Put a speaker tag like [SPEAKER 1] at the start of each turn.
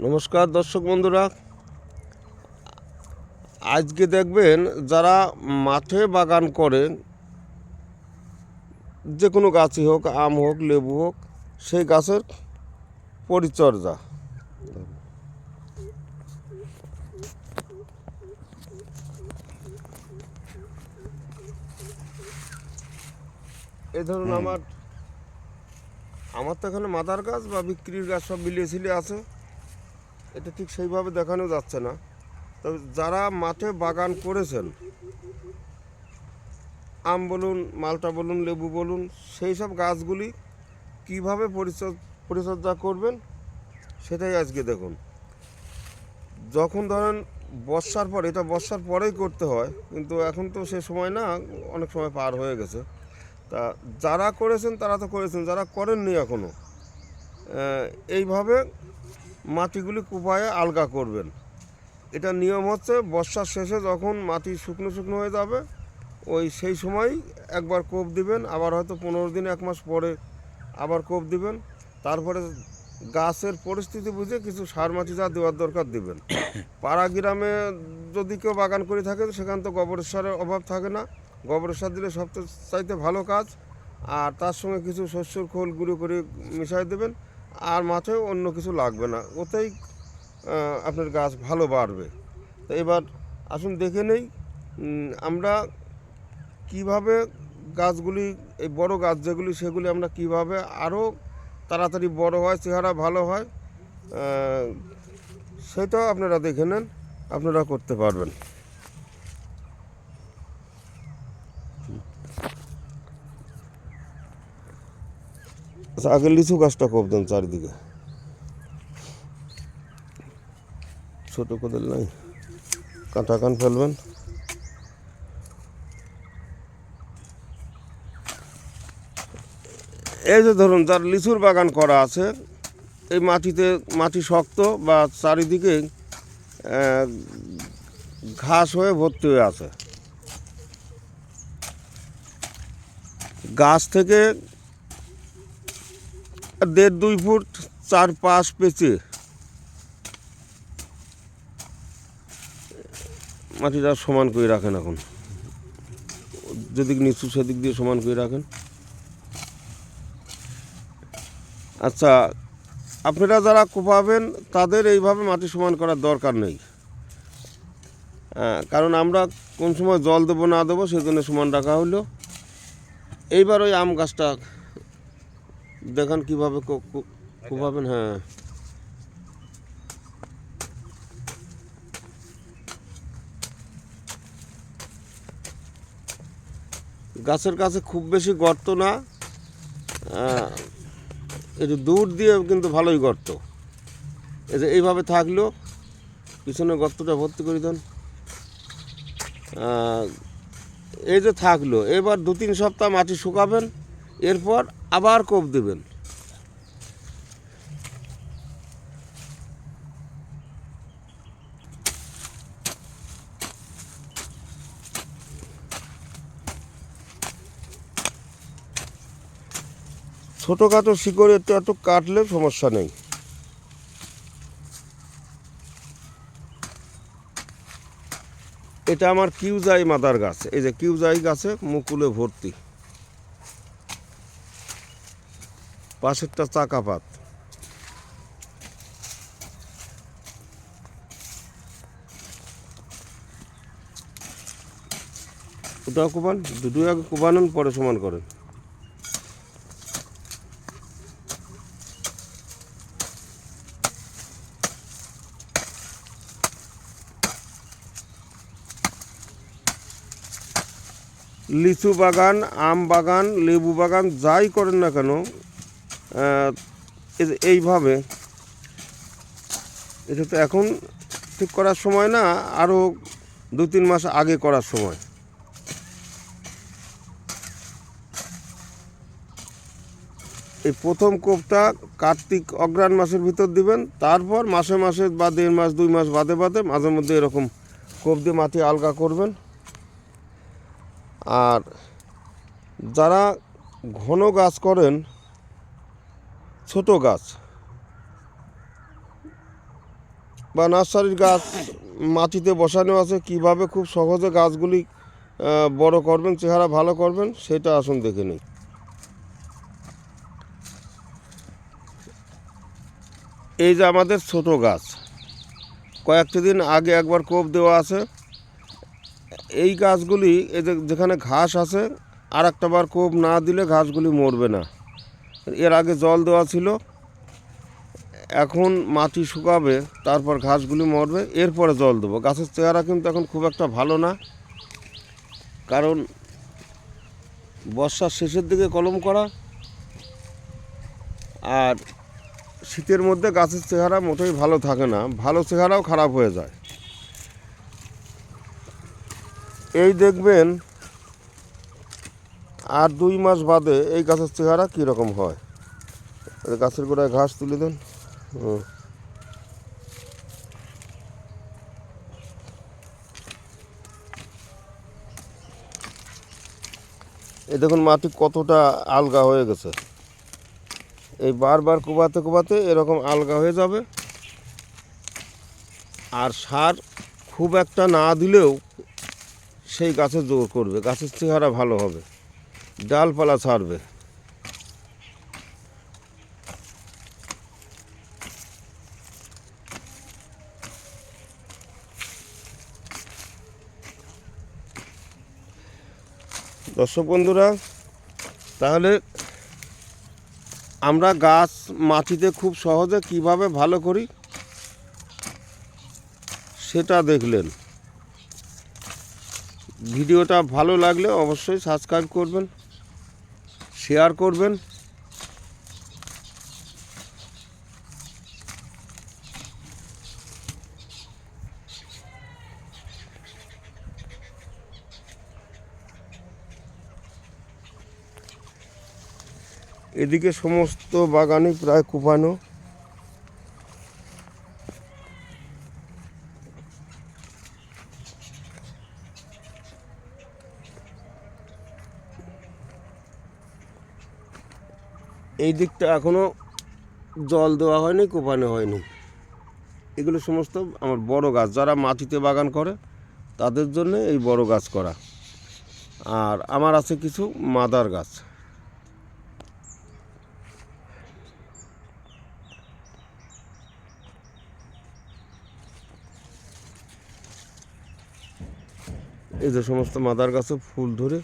[SPEAKER 1] নমস্কার দর্শক বন্ধুরা, আজকে দেখবেন যারা মাঠে বাগান করে, যে কোনো গাছই হোক, আম হোক, লেবু হোক, সেই গাছের পরিচর্যা। এই ধরুন আমার তো এখানে মাদার গাছ বা বিক্রির গাছ সব মিলিয়ে ঝিলিয়ে আছে। এটা ঠিক সেইভাবে দেখানো যাচ্ছে না, তবে যারা মাঠে বাগান করেছেন, আম বলুন, মালটা বলুন, লেবু বলুন, সেই সব গাছগুলি কীভাবে পরিচর্যা করবেন সেটাই আজকে দেখুন। যখন ধরেন বর্ষার পর, এটা বর্ষার পরেই করতে হয়, কিন্তু এখন তো সে সময় না, অনেক সময় পার হয়ে গেছে। তা যারা করেছেন তারা তো করেছেন, যারা করেননি এখনও, এইভাবে মাটিগুলি কুপায়ে আলগা করবেন। এটা নিয়ম হচ্ছে, বর্ষার শেষে যখন মাটি শুকনো শুকনো হয়ে যাবে, সেই সময় একবার কোপ দিবেন, আবার হয়তো 15 দিন 1 মাস পরে আবার কোপ দিবেন। তারপরে গাছের পরিস্থিতি বুঝে কিছু সার মাটি যা দেওয়ার দরকার দিবেন। পাড়া গ্রামে যদি কেউ বাগান করে থাকে, সেখানে তো গোবরের সারের অভাব থাকে না। গোবরের সার দিলে সবচেয়ে চাইতে ভালো কাজ। আর তার সঙ্গে কিছু শস্যর খোল গুঁড়ো করে মিশিয়ে দেবেন, আর মাঠে অন্য কিছু লাগবে না, ওতেই আপনার গাছ ভালো বাড়বে। তো এবার আসুন দেখে নেই আমরা কিভাবে গাছগুলি, এই বড় গাছ যেগুলি, সেগুলি আমরা কিভাবে আরও তাড়াতাড়ি বড় হয়, চেহারা ভালো হয়, সেটাও আপনারা দেখে নেন, আপনারা করতে পারবেন। আচ্ছা, আগে লিচু গাছটা কোপ দেন চারিদিকে, ছোটো কোদাল নাই, কাঁটা কান ফেলবেন। এই যে ধরুন, যার লিচুর বাগান করা আছে, এই মাটি শক্ত বা চারিদিকে ঘাস হয়ে ভর্তি হয়ে আছে। গাছ থেকে 1.5-2 ফুট চারপাশ পেঁচে মাটিটা সমান করে রাখেন। এখন যেদিক নিচু সেদিক দিয়ে সমান করে রাখেন। আচ্ছা, আপনারা যারা কোপাবেন তাদের এইভাবে মাটি সমান করার দরকার নেই, কারণ আমরা কোন সময় জল দেবো না দেবো সেই জন্য সমান রাখা হলো। এইবার ওই আম গাছটা দেখেন কীভাবে কোপাবেন। হ্যাঁ, গাছের কাছে খুব বেশি গর্ত না, একটু দূর দিয়ে কিন্তু ভালোই গর্ত। এই যে এইভাবে থাকলো, পিছনে গর্তটা ভর্তি করে দেন। এই যে থাকলো, এবার 2-3 সপ্তাহ মাটি শুকাবেন, এরপর আবার কোপ দেবেন। ছোটোখাটো শিকড় একটু কাটলে সমস্যা নেই। এটা আমার কিউজাই মাদার গাছ। এই যে কিউজাই গাছে মুকুলে ভর্তি, পাশেরটা চাকা পাত। ওটাও কোবান, দুটোই আগে কোবানোন, পরে সমান করেন। লিচু বাগান, আম বাগান, লেবু বাগান যাই করেন না কেন, এইভাবে, এটা তো এখন ঠিক করার সময় না, আরও 2-3 মাস আগে করার সময়। এই প্রথম কোপটা কার্তিক অগ্রহায়ণ মাসের ভিতর দিবেন, তারপর মাসে মাসে বা 1.5 মাস 2 মাস বাদে বাদে মাঝে মধ্যে এরকম কোপ দিয়ে মাটি আলগা করবেন। আর যারা ঘন গাছ করেন, ছোট গাছ, বা নার্সারির গাছ মাটিতে বসানো আছে, কিভাবে খুব সহজে গাছগুলি বড় করবেন, চেহারা ভালো করবেন, সেটা আসুন দেখে নিই। এই যে আমাদের ছোট গাছ, কয়েকটি দিন আগে একবার কোপ দেওয়া আছে। এই গাছগুলি এই যে যেখানে ঘাস আছে, আর একটা বার কোপ না দিলে ঘাসগুলি মরবে না। এর আগে জল দেওয়া ছিল, এখন মাটি শুকাবে, তারপর ঘাসগুলি মরবে, এরপরে জল দেবো। গাছের চেহারা কিন্তু এখন খুব একটা ভালো না, কারণ বর্ষার শেষের দিকে কলম করা, আর শীতের মধ্যে গাছের চেহারা মোটেই ভালো থাকে না, ভালো চেহারাও খারাপ হয়ে যায়। এই দেখবেন আর 2 মাস বাদে এই গাছের চেহারা কীরকম হয়। গাছের গোড়ায় ঘাস তুলে দেন। এই দেখুন মাটি কতটা আলগা হয়ে গেছে। এই বারবার কোবাতে কোবাতে এরকম আলগা হয়ে যাবে। আর সার খুব একটা না দিলেও সেই গাছে জোর করবে, গাছের চেহারা ভালো হবে, ডালপালা ছাড়বে। দর্শক বন্ধুরা, তাহলে আমরা গাছ মাটিতে খুব সহজে কিভাবে ভালো করি সেটা দেখলেন। ভিডিওটা ভালো লাগলে অবশ্যই সাবস্ক্রাইব করবেন, শেয়ার করবেন। এদিকে সমস্ত বাগানই প্রায় কুপানো। এই দিকটা এখনো জল দেওয়া হয়নি, কোপানো হয়নি। এগুলো সমস্ত আমার বড় গাছ, যারা মাটিতে বাগান করে তাদের জন্য এই বড় গাছ করা। আর আমার আছে কিছু মাদার গাছ। এই যে সমস্ত মাদার গাছে ফুল ধরে